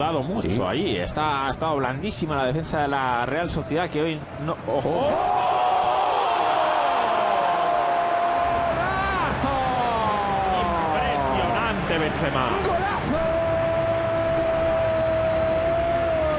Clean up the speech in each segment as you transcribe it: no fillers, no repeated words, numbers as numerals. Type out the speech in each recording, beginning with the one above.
dado mucho allí. Ha estado blandísima la defensa de la Real Sociedad, que hoy no... ¡Ojo! ¡Golazo! Impresionante Benzema. ¡Golazo!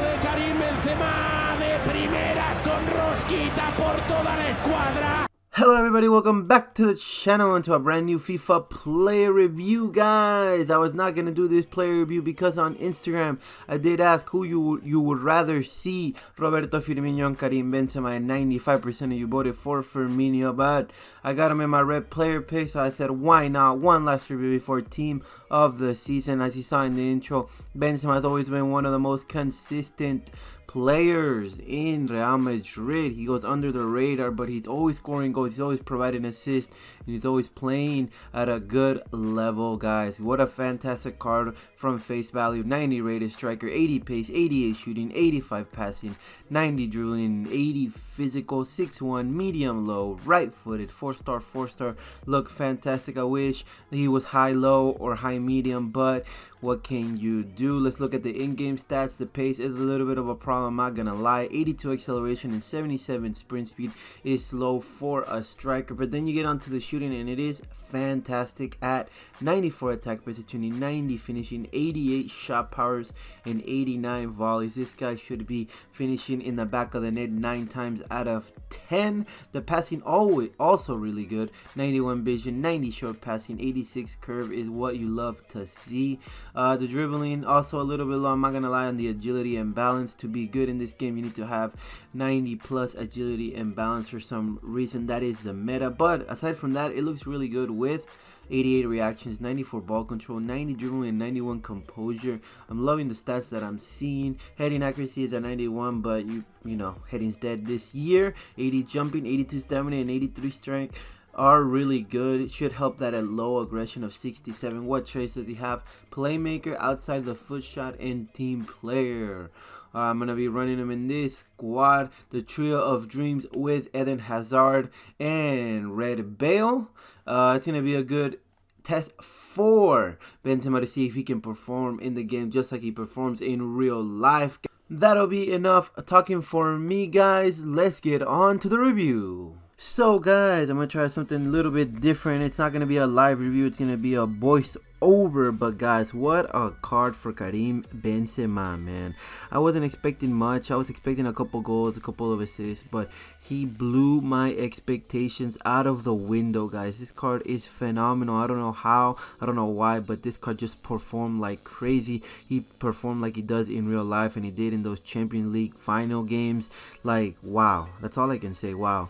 De Karim Benzema, de primeras con rosquita por toda la escuadra. Hello everybody, welcome back to the channel and to a brand new FIFA player review, guys. I was not going to do this player review because on Instagram I did ask who you would rather see, Roberto Firmino and Karim Benzema, and 95% of you voted for Firmino, but I got him in my red player pick, so I said why not one last review before team of the season. As you saw in the intro, Benzema has always been one of the most consistent players in Real Madrid. He goes under the radar, but he's always scoring goals, he's always providing assists, and he's always playing at a good level, guys. What a fantastic card from face value. 90 rated striker, 80 pace, 88 shooting, 85 passing, 90 dribbling, 80 physical, 6'1", medium low, right footed, 4-star, look fantastic. I wish he was high low or high medium, but what can you do? Let's look at the in-game stats. The pace is a little bit of a problem, I'm not gonna lie. 82 acceleration and 77 sprint speed is slow for a striker, but then you get onto the shooting and it is fantastic at 94 attack positioning, 90 finishing, 88 shot powers, and 89 volleys. This guy should be finishing in the back of the net 9 times out of 10. The passing also really good, 91 vision, 90 short passing, 86 curve is what you love to see. The dribbling also a little bit low, I'm not gonna lie. On the agility and balance, to be good in this game you need to have 90 plus agility and balance. For some reason that is the meta, but aside from that it looks really good with 88 reactions, 94 ball control, 90 dribbling, and 91 composure. I'm loving the stats that I'm seeing. Heading accuracy is at 91, but you know, heading's dead this year. 80 jumping, 82 stamina, and 83 strength are really good. It should help that at low aggression of 67. What traits does he have? Playmaker, outside the foot shot, and team player. I'm going to be running him in this squad, the trio of dreams with Eden Hazard and Red Bale. It's going to be a good test for Benzema to see if he can perform in the game just like he performs in real life. That'll be enough talking for me, guys. Let's get on to the review. So guys, I'm going to try something a little bit different. It's not going to be a live review, it's going to be a voice over. But guys, what a card for Karim Benzema, man. I wasn't expecting much. I was expecting a couple goals, a couple of assists, but he blew my expectations out of the window, guys. This card is phenomenal. I don't know how, I don't know why, but this card just performed like crazy. He performed like he does in real life, and he did in those Champions League final games. Like, wow, that's all I can say. Wow.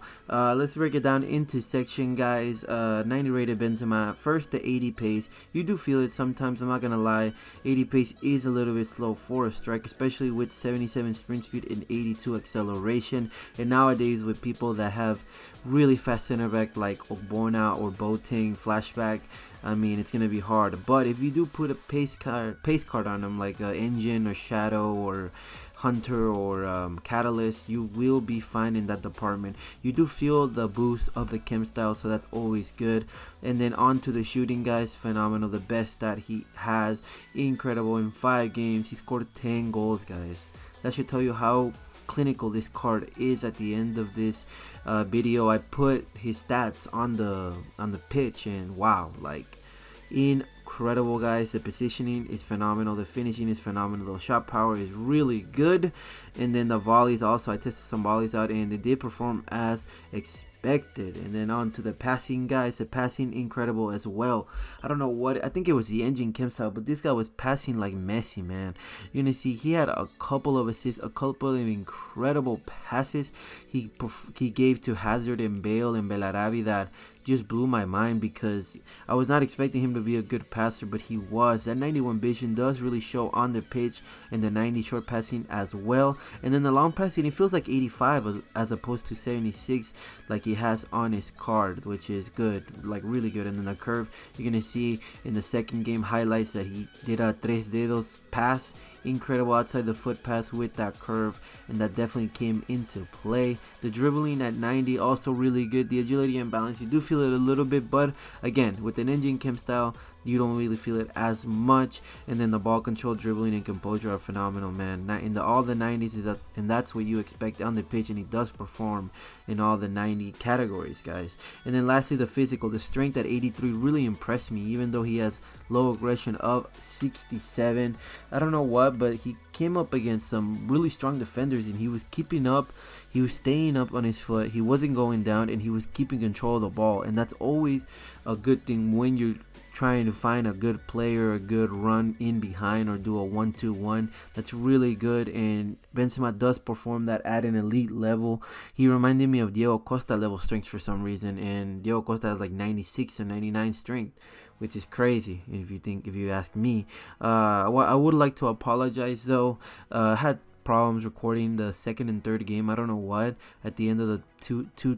Let's break it down into section, guys. 90 rated Benzema. First, the 80 pace. You do feel it sometimes, I'm not gonna lie. 80 pace is a little bit slow for a strike, especially with 77 sprint speed and 82 acceleration. And nowadays with people that have really fast center back like Ogbonna or Boateng, flashback, I mean, it's gonna be hard. But if you do put a pace card on them, like Engine or Shadow or Hunter or Catalyst, you will be fine in that department. You do feel the boost of the chem style, so that's always good. And then on to the shooting, guys. Phenomenal, the best that he has. Incredible. In 5 games he scored 10 goals, guys. That should tell you how clinical this card is. At the end of this video I put his stats on the pitch, and wow, like incredible, guys. The positioning is phenomenal, the finishing is phenomenal, the shot power is really good, and then the volleys also, I tested some volleys out and they did perform as expected. And then on to the passing, guys. The passing incredible as well. I don't know what, I think it was the engine chem style, but this guy was passing like Messi, man. You're gonna see he had a couple of assists, a couple of incredible passes he gave to Hazard and Bale and Belarabi that just blew my mind, because I was not expecting him to be a good passer, but he was. That 91 vision does really show on the pitch, and the 90 short passing as well. And then the long passing, it feels like 85 as opposed to 76 like he has on his card, which is good, like really good. And then the curve, you're gonna see in the second game highlights that he did a tres dedos pass, incredible outside the foot pass with that curve, and that definitely came into play. The dribbling at 90 also really good. The agility and balance, you do feel it a little bit, but again, with an engine chem style, you don't really feel it as much. And then the ball control, dribbling, and composure are phenomenal, man. In all the 90s, and that's what you expect on the pitch, and he does perform in all the 90 categories, guys. And then lastly, the physical. The strength at 83 really impressed me, even though he has low aggression of 67. I don't know what, but he came up against some really strong defenders, and he was keeping up. He was staying up on his foot. He wasn't going down, and he was keeping control of the ball. And that's always a good thing when you're trying to find a good player, a good run in behind, or do a 1-2-1. That's really good, and Benzema does perform that at an elite level. He reminded me of Diego Costa level strength for some reason, and Diego Costa has like 96 or 99 strength, which is crazy if you ask me. I would like to apologize though. Had problems recording the second and third game. I don't know what. At the end of the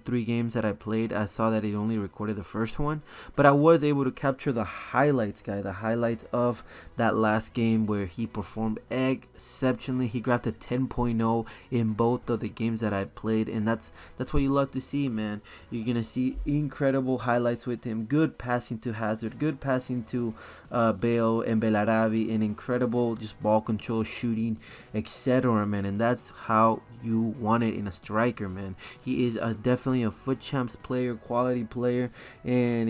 three games that I played, I saw that it only recorded the first one, but I was able to capture the highlights, guy. The highlights of that last game where he performed exceptionally. He grabbed a 10.0 in both of the games that I played, and that's what you love to see, man. You're gonna see incredible highlights with him. Good passing to Hazard, good passing to Bale and Belarabi, and incredible just ball control, shooting, etc., man. And that's how you want it in a striker, man. He is definitely a foot champs player, quality player, and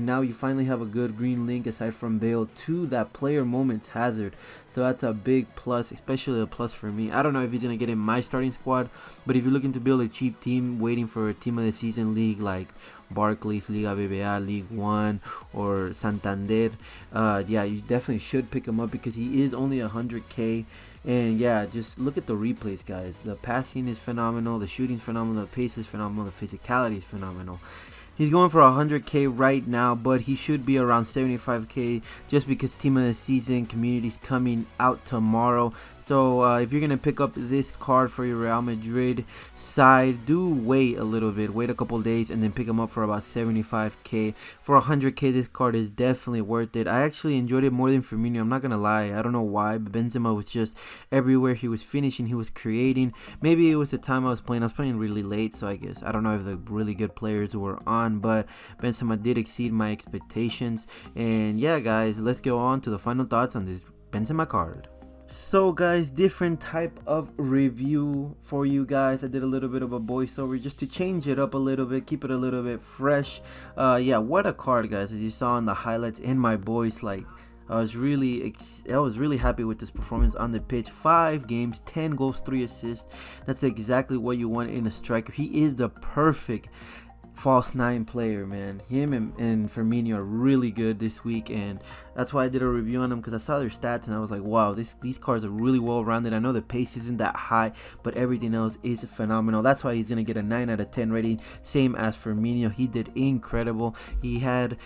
now you finally have a good green link aside from Bale to that player moments Hazard. So that's a big plus, especially a plus for me. I don't know if he's gonna get in my starting squad, but if you're looking to build a cheap team waiting for a team of the season league like Barclays, Liga BBA, League One, or Santander, yeah, you definitely should pick him up because he is only 100k. And yeah, just look at the replays, guys. The passing is phenomenal, the shooting is phenomenal, the pace is phenomenal, the physicality is phenomenal. He's going for 100k right now, but he should be around 75k just because team of the season community's coming out tomorrow. So if you're gonna pick up this card for your Real Madrid side, do wait a little bit, wait a couple days, and then pick him up for about 75k. For 100k, this card is definitely worth it. I actually enjoyed it more than Firmino. I'm not gonna lie. I don't know why, but Benzema was just everywhere. He was finishing, he was creating. Maybe it was the time I was playing really late, so I guess I don't know if the really good players were on, but Benzema did exceed my expectations. And yeah, guys, let's go on to the final thoughts on this Benzema card. So guys, different type of review for you guys. I did a little bit of a voiceover just to change it up a little bit, keep it a little bit fresh. Yeah, what a card, guys. As you saw in the highlights in my voice, like I was really happy with this performance on the pitch. 5 games, 10 goals, 3 assists. That's exactly what you want in a striker. He is the perfect false 9 player, man. Him and Firmino are really good this week, and that's why I did a review on them, because I saw their stats and I was like, wow, these cards are really well rounded. I know the pace isn't that high, but everything else is phenomenal. That's why he's gonna get a 9 out of 10 rating, same as Firmino. He did incredible. He had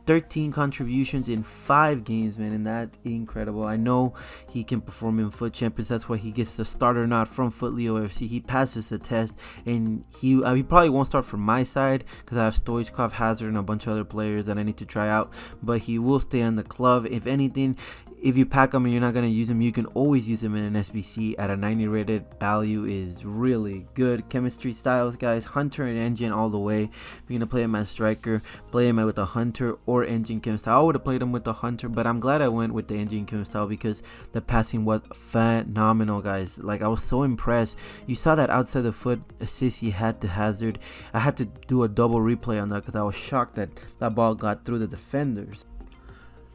13 contributions in 5 games, man, and that's incredible. I know he can perform in Foot Champions. That's why he gets the starter nod from Foot Leo FC. He passes the test, and he probably won't start from my side because I have Stoichkov, Hazard, and a bunch of other players that I need to try out, but he will stay on the club. If anything, if you pack him and you're not going to use him, you can always use him in an SBC at a 90 rated. Value is really good. Chemistry styles, guys, Hunter and Engine all the way. If you're going to play him as striker, play him with a Hunter or Engine Chem style. I would have played him with the Hunter, but I'm glad I went with the Engine Chem style because the passing was phenomenal, guys. Like, I was so impressed. You saw that outside the foot assist he had to Hazard. I had to do a double replay on that because I was shocked that that ball got through the defenders.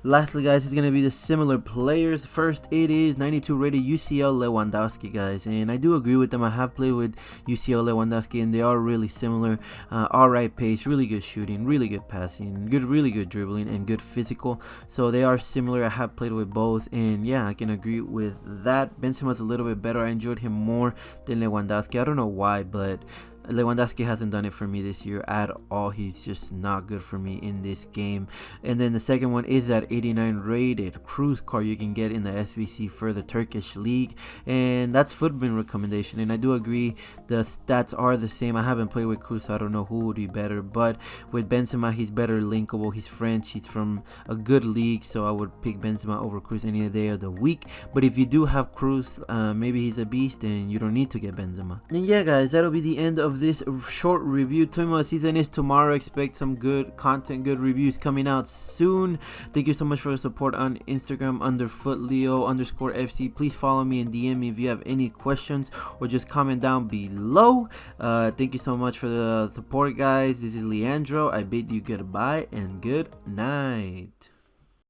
Lastly, guys, it's going to be the similar players. First, it is 92 rated UCL Lewandowski, guys. And I do agree with them. I have played with UCL Lewandowski, and they are really similar. Alright pace, really good shooting, really good passing, really good dribbling, and good physical. So they are similar. I have played with both, and yeah, I can agree with that. Benzema's a little bit better. I enjoyed him more than Lewandowski. I don't know why, but Lewandowski hasn't done it for me this year at all. He's just not good for me in this game. And then the second one is that 89 rated cruise card you can get in the SBC for the Turkish league, and that's Footbin recommendation. And I do agree the stats are the same. I haven't played with Cruz, so I don't know who would be better, but with Benzema, he's better linkable. He's French, he's from a good league, so I would pick Benzema over Cruz any day of the week. But if you do have Cruz, maybe he's a beast and you don't need to get Benzema. And yeah, guys, that'll be the end of of this short review. Team of the season is tomorrow. Expect some good content, good reviews coming out soon. Thank you so much for the support on Instagram under footleo_fc. Please follow me and DM me if you have any questions, or just comment down below. Thank you so much for the support, guys. This is Leandro. I bid you goodbye and good night.